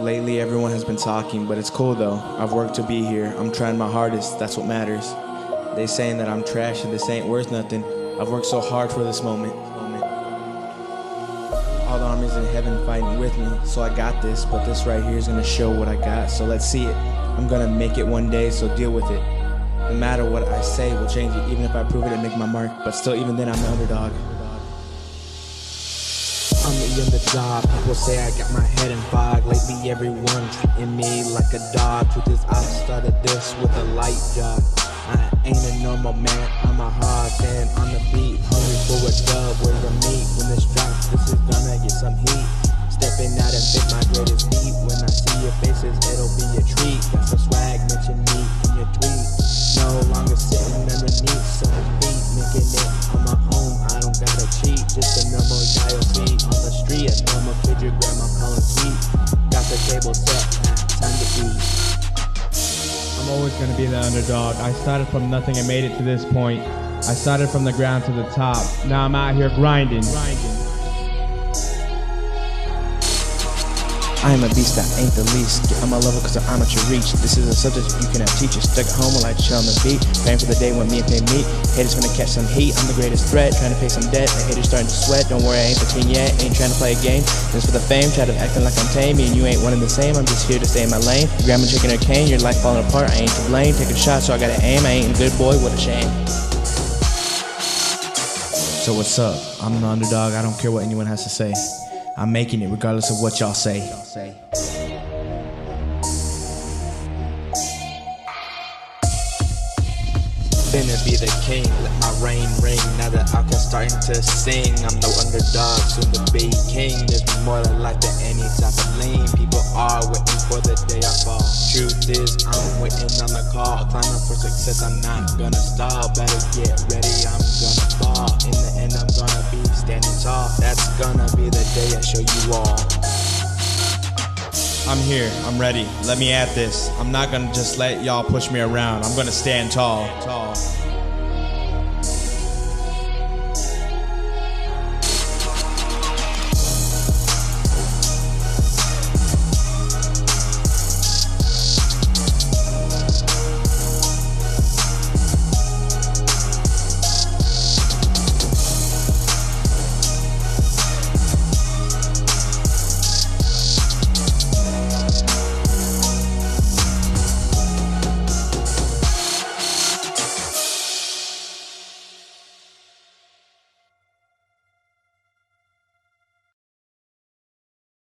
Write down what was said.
Lately everyone has been talking, but it's cool though. I've worked to be here. I'm trying my hardest, that's what matters. They saying that I'm trash and this ain't worth nothing. I've worked so hard for this moment. All the armies in heaven fighting with me, so I got this. But this right here is gonna show what I got, so let's see it. I'm gonna make it one day, so deal with it. No matter what I say will change it, even if I prove it and make my mark. But still, even then, I'm the underdog. I'm the underdog. People say I got my head in fog. Lately everyone treating me like a dog. Truth is I started this with a light job. I ain't a normal man, I'm a hard fan on the beat. Hungry for a dub, where's the meat? When this drops, this is gonna get some heat. Stepping out and fit my greatest beat. When I see your faces, it'll be a treat. Got some swag, mention me in your tweet. No longer sitting underneath someone's feet. Making it on my own, I don't gotta cheat. Just a normal guy you'll see on the street. A normal kid your grandma calling sweet. Got the table set, time to eat. I'm always going to be the underdog. I started from nothing and made it to this point. I started from the ground to the top. Now I'm out here grinding. I am a beast that ain't the least. I'm a lover cause I'm at your reach. This is a subject you cannot teach. Stuck at home while I chill on the beat. Praying for the day when me and they meet. Haters gonna catch some heat. I'm the greatest threat. Trying to pay some debt. The haters starting to sweat. Don't worry, I ain't 15 yet. Ain't trying to play a game. Just for the fame. Try to acting like I'm tame. Me and you ain't one and the same. I'm just here to stay in my lane. Your grandma chicken her cane. Your life falling apart. I ain't to blame. Take a shot so I gotta aim. I ain't a good boy. What a shame. So what's up? I'm the underdog. I don't care what anyone has to say. I'm making it regardless of what y'all say. Finna be the king, let my reign ring. Now the outcast starting to sing. I'm no underdog, soon to be king. There's more to life than any type of lean. People are waiting for the day I fall. Truth is, I'm waiting on the call. Climbing for success, I'm not gonna stall. Better get ready, I'm gonna fall. In the end, I'm gonna be standing tall. That's gonna be the day I show you all. I'm here, I'm ready, let me at this. I'm not gonna just let y'all push me around. I'm gonna stand tall.